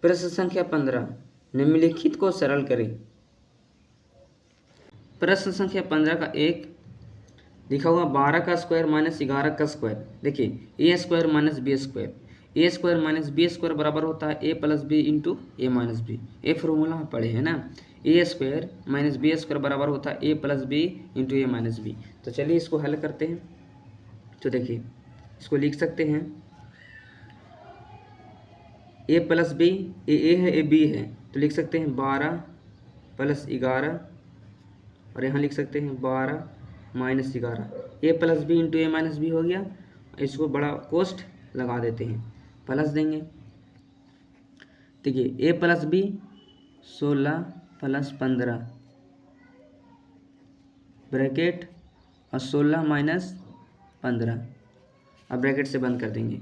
प्रश्न संख्या 15, निम्नलिखित को सरल करें। प्रश्न संख्या 15 का एक लिखा हुआ 12 का स्क्वायर माइनस 11 का स्क्वायर। देखिए ए स्क्वायर माइनस बी स्क्वायर, ए स्क्वायर माइनस बी स्क्वायर बराबर होता है ए plus B into A minus B. A formula हम पढ़े हैं ना, ए स्क्वायर माइनस बी स्क्वायर बराबर होता है ए प्लस बी इंटू ए माइनस बी। तो चलिए इसको हल करते हैं। तो देखिए इसको लिख सकते हैं ए प्लस बी, ए है ए बी है, तो लिख सकते हैं 12 प्लस 11 और यहाँ लिख सकते हैं 12 माइनस 11। ए प्लस बी इंटू ए माइनस बी हो गया। इसको बड़ा कोष्ठ लगा देते हैं, प्लस देंगे। देखिए ए प्लस बी 16 प्लस 15 ब्रैकेट और 16 माइनस 15, अब ब्रैकेट से बंद कर देंगे।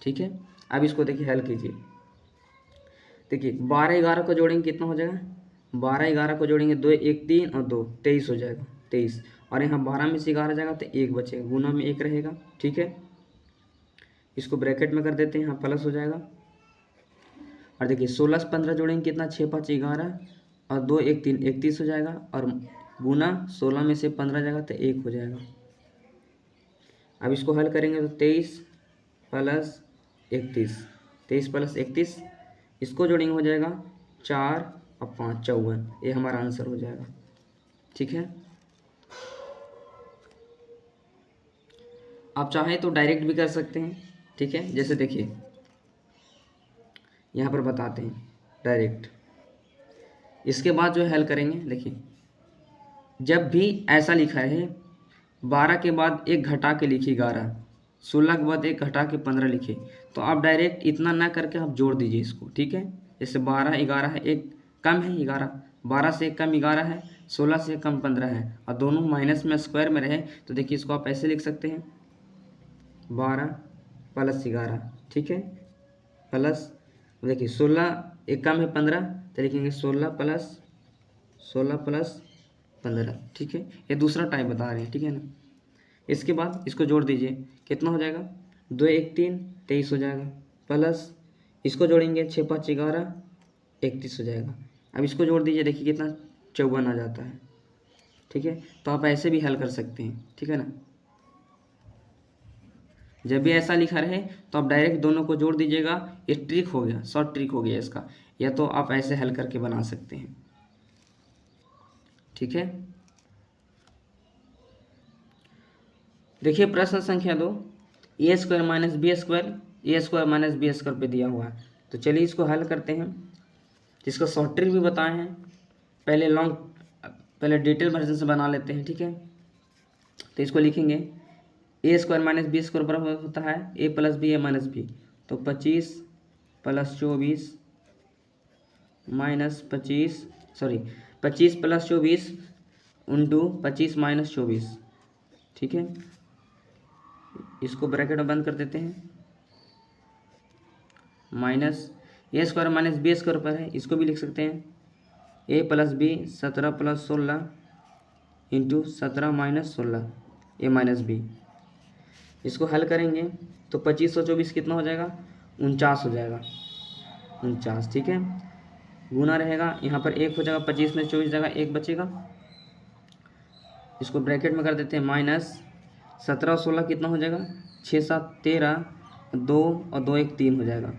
ठीक है, अब इसको देखिए हल कीजिए। देखिए 12 11 को जोड़ेंगे कितना हो जाएगा, 12 11 को जोड़ेंगे 2 1 3 और 2 23 हो जाएगा, 23। और यहाँ 12 में से 11 जाएगा तो 1 बचेगा, गुना में 1 रहेगा। ठीक है, इसको ब्रैकेट में कर देते हैं, यहाँ प्लस हो जाएगा। और देखिए 16 से 15 जोड़ेंगे कितना, 6 5 11 और 2 1 3 31 हो जाएगा। और गुना 16 में से 15 जाएगा तो 1 हो जाएगा। अब इसको हल करेंगे तो 23 प्लस 31, 23 प्लस 31, इसको जोड़ेंगे हो जाएगा 4 और 5 54, ये हमारा आंसर हो जाएगा। ठीक है, आप चाहें तो डायरेक्ट भी कर सकते हैं। ठीक है, जैसे देखिए यहाँ पर बताते हैं डायरेक्ट। इसके बाद जो है हल करेंगे। देखिए जब भी ऐसा लिखा है 12 के बाद 1 घटा के लिखिए 11, 16 के बाद 1 घटा के 15 लिखिए, तो आप डायरेक्ट इतना ना करके आप जोड़ दीजिए इसको। ठीक है, जैसे 12 11 है, एक कम है 11, 12 से एक कम 11 है, 16 से कम 15 है, और दोनों माइनस में स्क्वायर में रहे तो देखिए इसको आप ऐसे लिख सकते हैं 12 प्लस 11। ठीक है, प्लस देखिए 16 एक कम है 15, तो लिखेंगे 16 प्लस 15। ठीक है, ये दूसरा टाइप बता रहे हैं। ठीक है ना, इसके बाद इसको जोड़ दीजिए, कितना हो जाएगा, 2 1 3 23 हो जाएगा, प्लस इसको जोड़ेंगे 6 5 11 31 हो जाएगा। अब इसको जोड़ दीजिए, देखिए कितना 54 आ जाता है। ठीक है, तो आप ऐसे भी हल कर सकते हैं। ठीक है ना, जब भी ऐसा लिखा रहे तो आप डायरेक्ट दोनों को जोड़ दीजिएगा। ये ट्रिक हो गया, शॉर्ट ट्रिक हो गया इसका, या तो आप ऐसे हल करके बना सकते हैं। ठीक है, देखिए प्रश्न संख्या 2, ए स्क्वायर माइनस बी स्क्वायर, ए स्क्वायर माइनस बी स्क्वायर पे दिया हुआ है। तो चलिए इसको हल करते हैं, जिसका शॉर्ट ट्रिक भी बताए हैं। पहले डिटेल वर्जन से बना लेते हैं। ठीक है, तो इसको लिखेंगे ए स्क्वायर माइनस बी स्क्वायर बराबर होता है ए प्लस बी ए माइनस बी। तो 25 plus 24 minus 25 plus 24 into 25 minus 24। ठीक है, इसको ब्रैकेट में बंद कर देते हैं। Minus a square minus b square पर है, इसको भी लिख सकते हैं a plus b 17 plus 16 into 17 minus 16 a minus b. इसको हल करेंगे तो 25 और 24 कितना हो जाएगा, 49 हो जाएगा, 49। ठीक है, गुना रहेगा, यहाँ पर 1 हो जाएगा, 25 में 24 जाएगा, 1 बचेगा। इसको ब्रैकेट में कर देते हैं, माइनस 17 और 16 कितना हो जाएगा, 6 7 13, 2 और 2 1 3 हो जाएगा,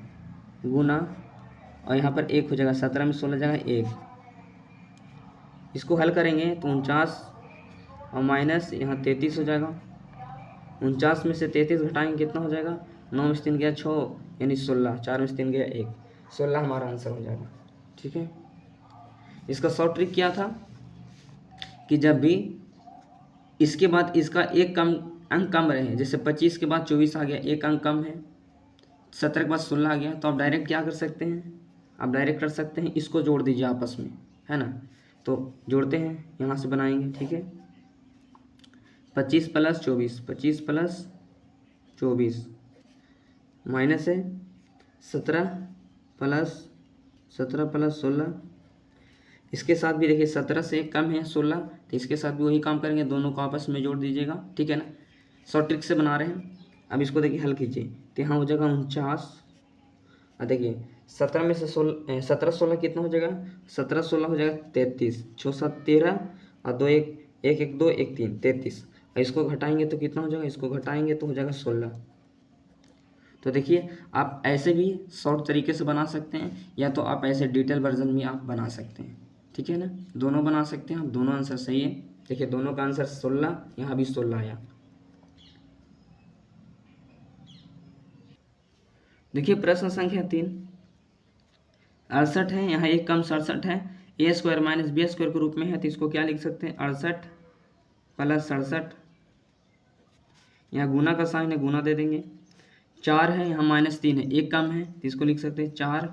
गुना और यहाँ पर 1 हो जाएगा, 17 में 16 जाएगा 1। इसको हल करेंगे तो 49 और माइनस यहाँ 33 हो जाएगा। 49 में से 33 घटाएंगे कितना हो जाएगा, 9 में से 3 गया 6 यानी 16, 4 में से 3 गया 1, 16 हमारा आंसर हो जाएगा। ठीक है, इसका शॉर्ट ट्रिक क्या था कि जब भी इसके बाद इसका एक अंक कम रहे, जैसे 25 के बाद 24 आ गया, एक अंक कम है, 17 के बाद 16 आ गया, तो आप डायरेक्ट क्या कर सकते हैं, आप डायरेक्ट कर सकते हैं इसको जोड़ दीजिए आपस में, है ना। तो जोड़ते हैं, यहाँ से बनाएंगे। ठीक है, 25 प्लस 24 माइनस है 17 प्लस 16। इसके साथ भी देखिए 17 से कम है 16, तो इसके साथ भी वही काम करेंगे, दोनों को आपस में जोड़ दीजिएगा। ठीक है ना, शॉर्ट ट्रिक से बना रहे हैं। अब इसको देखिए हल कीजिए, तो यहाँ हो जाएगा 49 और देखिए 17 में से 17 16 कितना हो जाएगा, 17 16 हो जाएगा 33, 6 7 13 और 2 1 1 1 2 1 3 33। और इसको घटाएंगे तो कितना हो जाएगा, इसको घटाएंगे तो हो जाएगा 16। तो देखिए आप ऐसे भी शॉर्ट तरीके से बना सकते हैं, या तो आप ऐसे डिटेल वर्जन भी आप बना सकते हैं, ठीक है ना, दोनों बना सकते हैं आप, दोनों आंसर सही है। देखिए दोनों का आंसर 16, यहाँ भी 16 आया। देखिए प्रश्न संख्या 3, 68 है, यहाँ एक कम 67 है, ए स्क्वायर माइनस बी स्क्वायर के रूप में है, तो इसको क्या लिख सकते हैं, 68 प्लस 67, यहाँ गुना का साइन है, गुना दे देंगे। 4 है, यहाँ -3 है, एक कम है, तो इसको लिख सकते हैं 4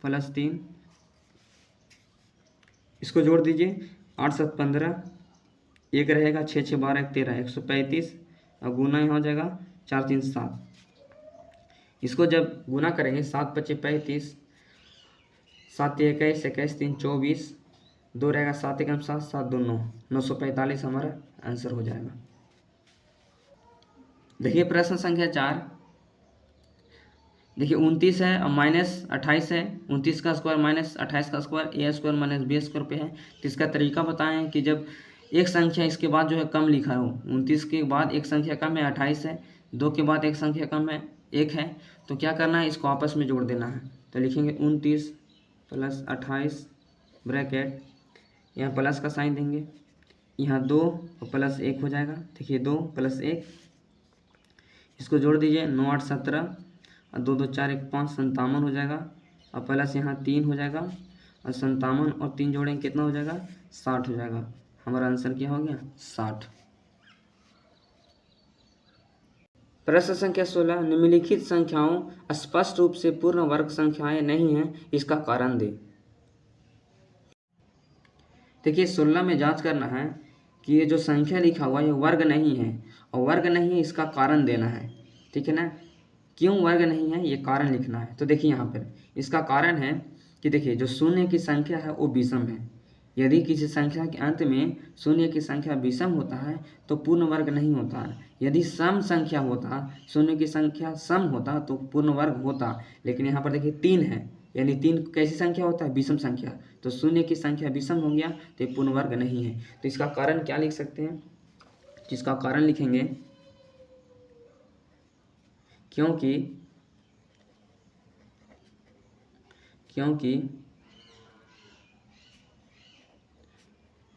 प्लस 3, इसको जोड़ दीजिए, 8 7 15, एक रहेगा, 6 6 12 1 13 135, और गुना यहाँ हो जाएगा 4 3 7। इसको जब गुना करेंगे 7 5 35, 7 21 21 3 24, 2 रहेगा, 7 1 7 7 2 9, 945 हमारा आंसर हो जाएगा। देखिए प्रश्न संख्या 4, देखिए 29 है और -28 है, 29 का स्क्वायर माइनस 28 का स्क्वायर ए स्क्वायर माइनस बी स्क्वायर पे है। तो इसका तरीका बताएं कि जब एक संख्या इसके बाद जो है कम लिखा हो, 29 के बाद एक संख्या कम है 28 है, 2 के बाद एक संख्या कम है 1 है, तो क्या करना है, इसको आपस में जोड़ देना है। तो लिखेंगे 29 प्लस 28 ब्रैकेट, यहाँ प्लस का साइन देंगे, यहाँ 2 और प्लस 1 हो जाएगा। देखिए 2 प्लस 1, इसको जोड़ दीजिए, 9 8 17 और 2 2 4 1 5, 57 हो जाएगा, और प्लस यहाँ 3 हो जाएगा, और 57 और 3 जोड़ेंगे कितना हो जाएगा, 60 हो जाएगा। हमारा आंसर क्या हो गया, 60। प्रश्न संख्या 16, निम्नलिखित संख्याओं स्पष्ट रूप से पूर्ण वर्ग संख्याएं नहीं हैं, इसका कारण दे। देखिए 16 में जांच करना है कि ये जो संख्या लिखा हुआ है ये वर्ग नहीं है, और वर्ग नहीं है इसका कारण देना है, ठीक है ना, क्यों वर्ग नहीं है ये कारण लिखना है। तो देखिए यहाँ पर इसका कारण है कि देखिए जो शून्य की संख्या है वो विषम है। यदि किसी संख्या के अंत में शून्य की संख्या विषम होता है तो पूर्ण वर्ग नहीं होता है। यदि सम संख्या होता, शून्य की संख्या सम होता तो पूर्ण वर्ग होता, लेकिन यहाँ पर देखिए 3 है, यानी 3 कैसी संख्या होता है, विषम संख्या, तो शून्य की संख्या विषम हो गया तो ये पूर्ण वर्ग नहीं है। तो इसका कारण क्या लिख सकते हैं, जिसका कारण लिखेंगे क्योंकि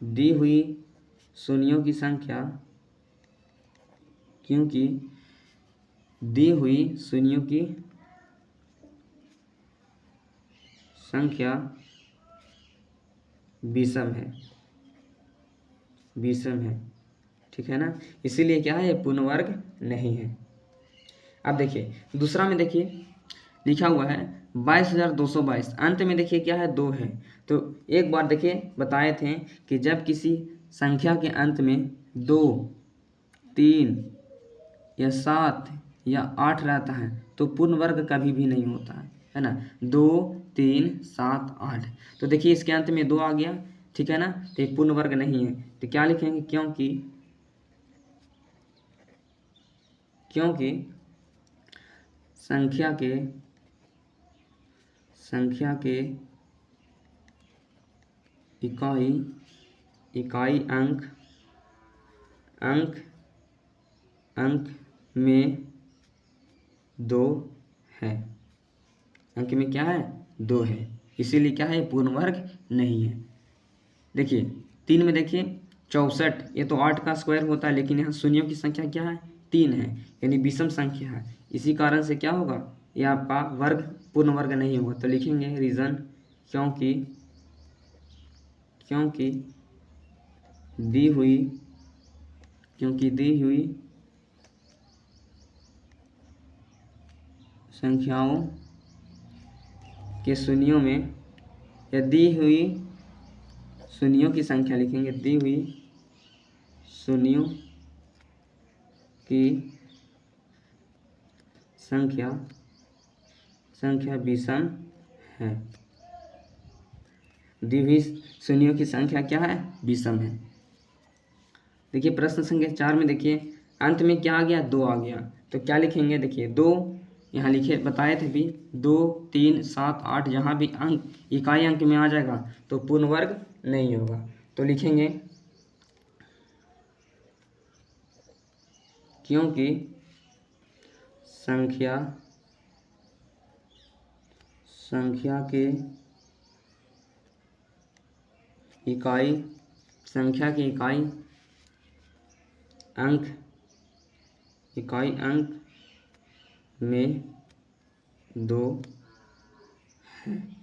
दी हुई शून्यों की संख्या, क्योंकि दी हुई शून्यों की संख्या विषम है, ठीक है ना, इसीलिए क्या है, ये पूर्ण वर्ग नहीं है। अब देखिए दूसरा में देखिए लिखा हुआ है 22,222, अंत में देखिए क्या है, 2 है। तो एक बार देखिए बताए थे कि जब किसी संख्या के अंत में 2 3 या 7 या 8 रहता है तो पूर्ण वर्ग कभी भी नहीं होता है ना, 2 3 7 8। तो देखिए इसके अंत में 2 आ गया, ठीक है ना, तो ये पूर्ण वर्ग नहीं है। तो क्या लिखेंगे, क्योंकि संख्या के इकाई अंक में 2 है, अंक में क्या है, 2 है, इसीलिए क्या है, पूर्ण वर्ग नहीं है। देखिए 3 में देखिए 64, ये तो 8 का स्क्वायर होता है, लेकिन यहाँ शून्यों की संख्या क्या है, 3 है, यानी विषम संख्या है, इसी कारण से क्या होगा, ये आपका वर्ग पूर्ण वर्ग नहीं होगा। तो लिखेंगे रीज़न, क्योंकि दी हुई संख्याओं के शून्यों में, या दी हुई शून्यों की संख्या लिखेंगे, दी हुई शून्यों की संख्या विषम है, दी हुई शून्यों की संख्या क्या है, विषम है। देखिए प्रश्न संख्या 4 में देखिए अंत में क्या आ गया, 2 आ गया, तो क्या लिखेंगे, देखिए 2 यहाँ लिखे बताए थे भी 2, 3, 7, 8 जहाँ भी अंक इकाई अंक में आ जाएगा तो पूर्ण वर्ग नहीं होगा। तो लिखेंगे क्योंकि संख्या के इकाई अंक में 2 है।